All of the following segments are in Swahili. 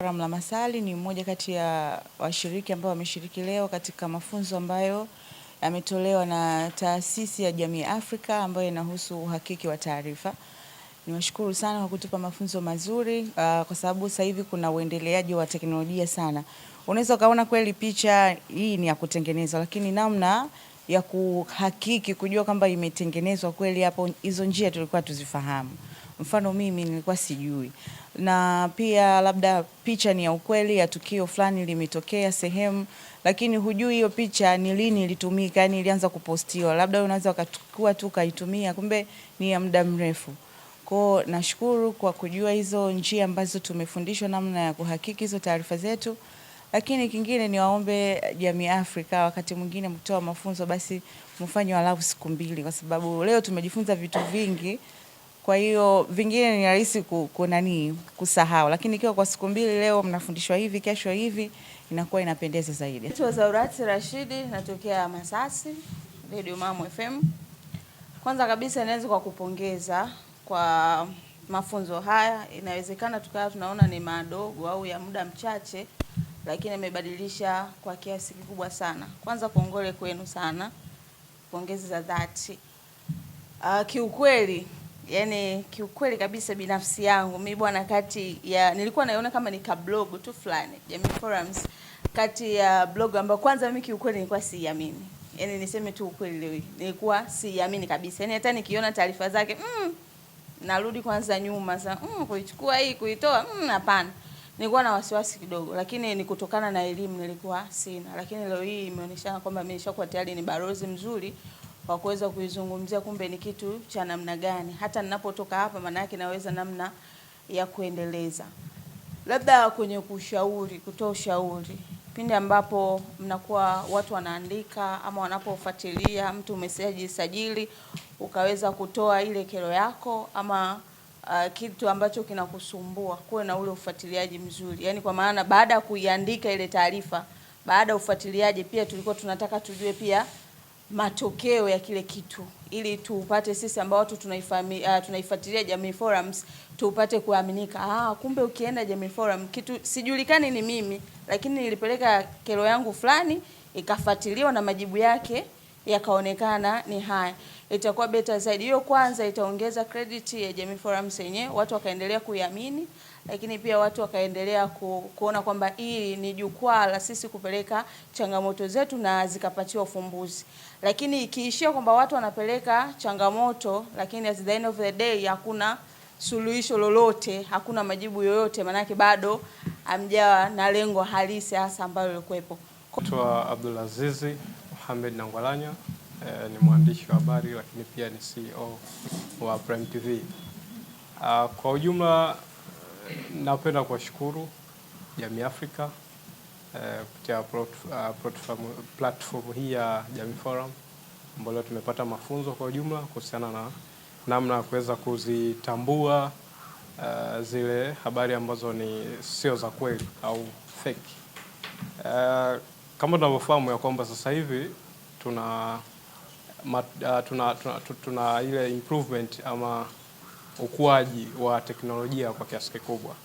Ramla Masali ni mmoja kati ya washiriki ambao wameshiriki leo katika mafunzo ambayo yametolewa na Taasisi ya Jamii Afrika ambayo inahusu uhakiki wa taarifa. Niwashukuru sana kwa kutupa mafunzo mazuri kwa sababu sasa hivi kuna uendeleaji wa teknolojia sana. Unaweza ukaona kweli picha hii ni ya kutengenezwa, lakini namna ya kuhakiki, kujua kwamba imetengenezwa kweli, hapo hizo njia tulikuwa tuzifahamu. Mfano mimi nilikuwa sijui. Na pia labda picha ni ya ukweli ya tukio fulani limetokea sehemu, lakini hujui hiyo picha ni lini ilitumika, yani ilianza kupostiwa. Labda unaweza ukachukua tu kaitumia, kumbe ni ya muda mrefu. Kwa nashukuru kwa kujua hizo njia ambazo tumefundishwa namna ya kuhakiki hizo taarifa zetu. Lakini kingine ni waombe Jamii Afrika wakati mwingine mkitoa mafunzo basi mfanye walau siku 2 kwa sababu leo tumejifunza vitu vingi. Kwa hiyo vingine ni rahisi kusahau, lakini ikiwa kwa siku 2 leo mnafundishwa hivi, kesho hivi, inakuwa inapendeza zaidi. Naitwa Zaurati Rashidi, natokea Masasi, Radio Mamu FM. Kwanza kabisa nianze kwa kupongeza kwa mafunzo haya. Inawezekana tukawa tunaona ni madogo au ya muda mchache, lakini imebadilisha kwa kiasi kikubwa sana. Kwanza kongole kwenu sana. Pongezi za dhati. Kiukweli kabisa binafsi yangu mimi bwana, kati ya nilikuwa naiona kama ni ka blog tu fulani Jamii Forums, kati ya blog ambayo kwanza mimi kiukweli nilikuwa siamini. Yaani niseme tu ukweli leo hii, nilikuwa siamini kabisa. Yaani hata nikiona taarifa zake narudi kwanza nyuma sasa kuichukua hii kuitoa hapana. Nilikuwa na wasiwasi kidogo, lakini ni kutokana na elimu nilikuwa sina. Lakini leo hii imeonyesha kwamba mimi nishakuwa tayari ni balozi mzuri kwa kuweza kuizungumzia kumbe ni kitu cha namna gani. Hata ninapotoka hapa maana yake naweza namna ya kuendeleza. Labda kwenye kutoa ushauri. Pindi ambapo mnakuwa watu wanaandika ama wanapofuatilia mtu umesajili ukaweza kutoa ile kero yako ama kitu ambacho kinakusumbua, kuwe na ule ufuatiliaji mzuri. Yaani kwa maana baada ya kuiandika ile taarifa, baada ya ufuatiliaji pia tulikuwa tunataka tujue pia matokeo ya kile kitu, ili tupate sisi ambao watu tunaifuatilia Jamii Forums tupate kuaminika. Kumbe ukienda Jamii Forum kitu sijulikani ni mimi, lakini nilipeleka kero yangu fulani ikafuatiliwa na majibu yake yakaonekana ni haya. Itakuwa better zaidi. Hiyo kwanza itaongeza credit ya Jamii Forums yenyewe, watu wakaendelea kuiamini, lakini pia watu wakaendelea kuona kwamba hii ni jukwaa la sisi kupeleka changamoto zetu na zikapatiwa ufumbuzi. Lakini ikiishia kwamba watu wanapeleka changamoto lakini at the end of the day hakuna suluhisho lolote, hakuna majibu yoyote, maana yake bado hamjawa na lengo halisi hasa ambalo lilikuwepo. Naitwa Abdulaziz Mohamed Nangwalanya, ni mwandishi wa habari lakini pia ni CEO wa Prime TV. Kwa ujumla napenda kuwashukuru Jamii Afrika kupitia platform hii ya Jamii Forum ambayo tumepata mafunzo kwa ujumla kuhusiana na namna ya kuweza kuzitambua zile habari ambazo ni sio za kweli au fake. Kama tunavyofahamu ya kwamba sasa hivi tuna ile improvement ama ukuaji wa teknolojia kwa kiasi kikubwa.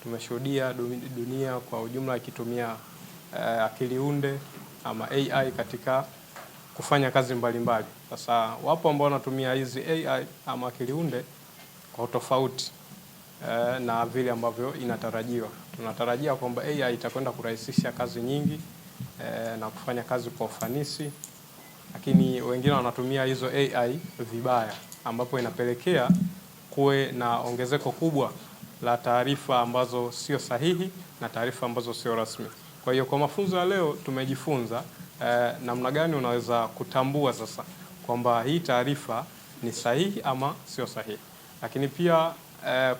Tumeshuhudia dunia kwa ujumla ikitumia akili unde ama AI katika kufanya kazi mbalimbali. Sasa wapo ambao wanatumia hizi AI ama akili unde kwa tofauti na vile ambavyo inatarajiwa. Tunatarajia kwamba AI itakwenda kurahisisha kazi nyingi na kufanya kazi kwa ufanisi, lakini wengine wanatumia hizo AI vibaya, ambapo inapelekea kuwe na ongezeko kubwa la taarifa ambazo sio sahihi na taarifa ambazo sio rasmi. Kwa hiyo kwa mafunzo ya leo tumejifunza namna gani unaweza kutambua sasa kwamba hii taarifa ni sahihi ama sio sahihi. Lakini pia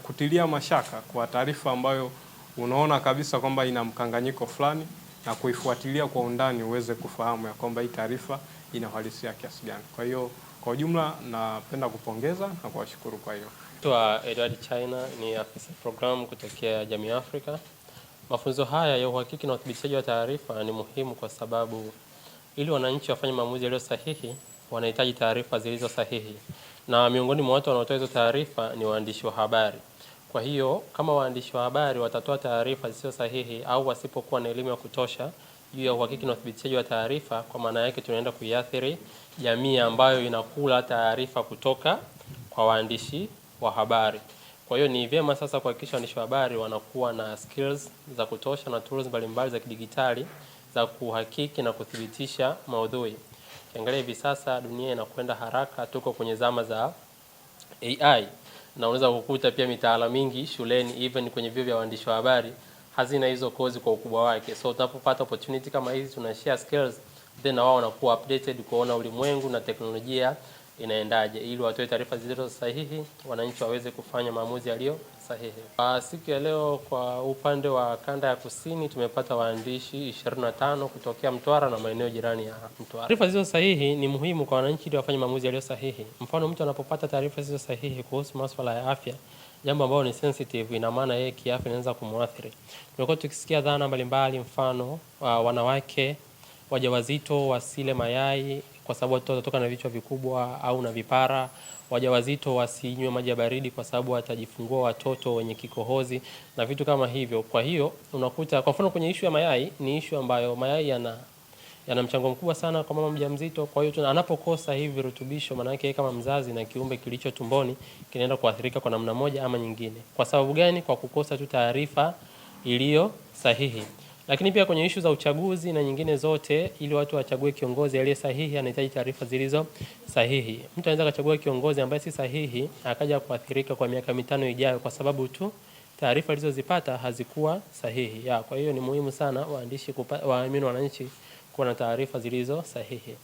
kutilia mashaka kwa taarifa ambayo unaona kabisa kwamba ina mkanganyiko fulani na kuifuatilia kwa undani uweze kufahamu ya kwamba hii taarifa ina uhalisia kiasi gani. Kwa hiyo kwa ujumla napenda kupongeza na kuwashukuru kwa hiyo. Edward China ni afisa program kutokea Jamii Afrika. Mafunzo haya ya uhakiki na uthibitishaji wa taarifa ni muhimu kwa sababu ili wananchi wafanye maamuzi yaliyo sahihi wanahitaji taarifa zilizo sahihi. Na miongoni mwa watu wanaotoa hizo taarifa ni waandishi wa habari. Kwa hiyo kama waandishi wa habari watatoa taarifa zisizo sahihi au wasipokuwa na elimu ya kutosha juu ya uhakiki na uthibitishaji wa taarifa, kwa maana yake tunaenda kuiathiri jamii ambayo inakula taarifa kutoka kwa waandishi wa habari. Kwa hiyo ni vyema sasa kuhakikisha waandishi wa habari wanakuwa na skills za kutosha na tools mbalimbali za kidigitali za kuhakiki na kuthibitisha maudhui. Ukiangalia hivi sasa dunia inakwenda haraka, tuko kwenye zama za AI. Na unaweza kukuta pia mitaala mingi shuleni, even kwenye vyuo vya waandishi wa habari, hazina hizo kozi kwa ukubwa wake. So tunapopata opportunity kama hizi, tuna share skills, then wao wanakuwa updated kuona ulimwengu na teknolojia inaendaje, ili watoe taarifa zilizo sahihi, wananchi waweze kufanya maamuzi yaliyo sahihi. Siku ya leo kwa upande wa kanda ya kusini tumepata waandishi 25 kutokea Mtwara na maeneo jirani ya Mtwara. Taarifa zilizo sahihi ni muhimu kwa wananchi ili wafanye maamuzi yaliyo sahihi. Mfano, mtu anapopata taarifa zilizo sahihi kuhusu masuala ya afya, jambo ambalo ni sensitive, ina maana yeye kiafya inaweza kumuathiri. Tumekuwa tukisikia dhana mbalimbali, mfano wanawake wajawazito wasile mayai kwa sababu watoto watatoka na vichwa vikubwa au na vipara, wajawazito wasinywe maji ya baridi kwa sababu watajifungua watoto wenye kikohozi na vitu kama hivyo. Kwa hiyo unakuta kwa mfano kwenye issue ya mayai, ni issue ambayo mayai yana mchango mkubwa sana kwa mama mjamzito. Kwa hiyo anapokosa hivi virutubisho, maana yake kama mzazi na kiumbe kilicho tumboni kinaenda kuathirika kwa namna moja ama nyingine. Kwa sababu gani? Kwa kukosa tu taarifa iliyo sahihi. Lakini pia kwenye issue za uchaguzi na nyingine zote, ili watu wachague kiongozi aliye sahihi, anahitaji taarifa zilizo sahihi. Mtu anaweza kuchagua kiongozi ambaye si sahihi, akaja kuathirika kwa miaka 5 ijayo kwa sababu tu taarifa alizozipata hazikuwa sahihi. Kwa hiyo ni muhimu sana wananchi kuwa na taarifa zilizo sahihi.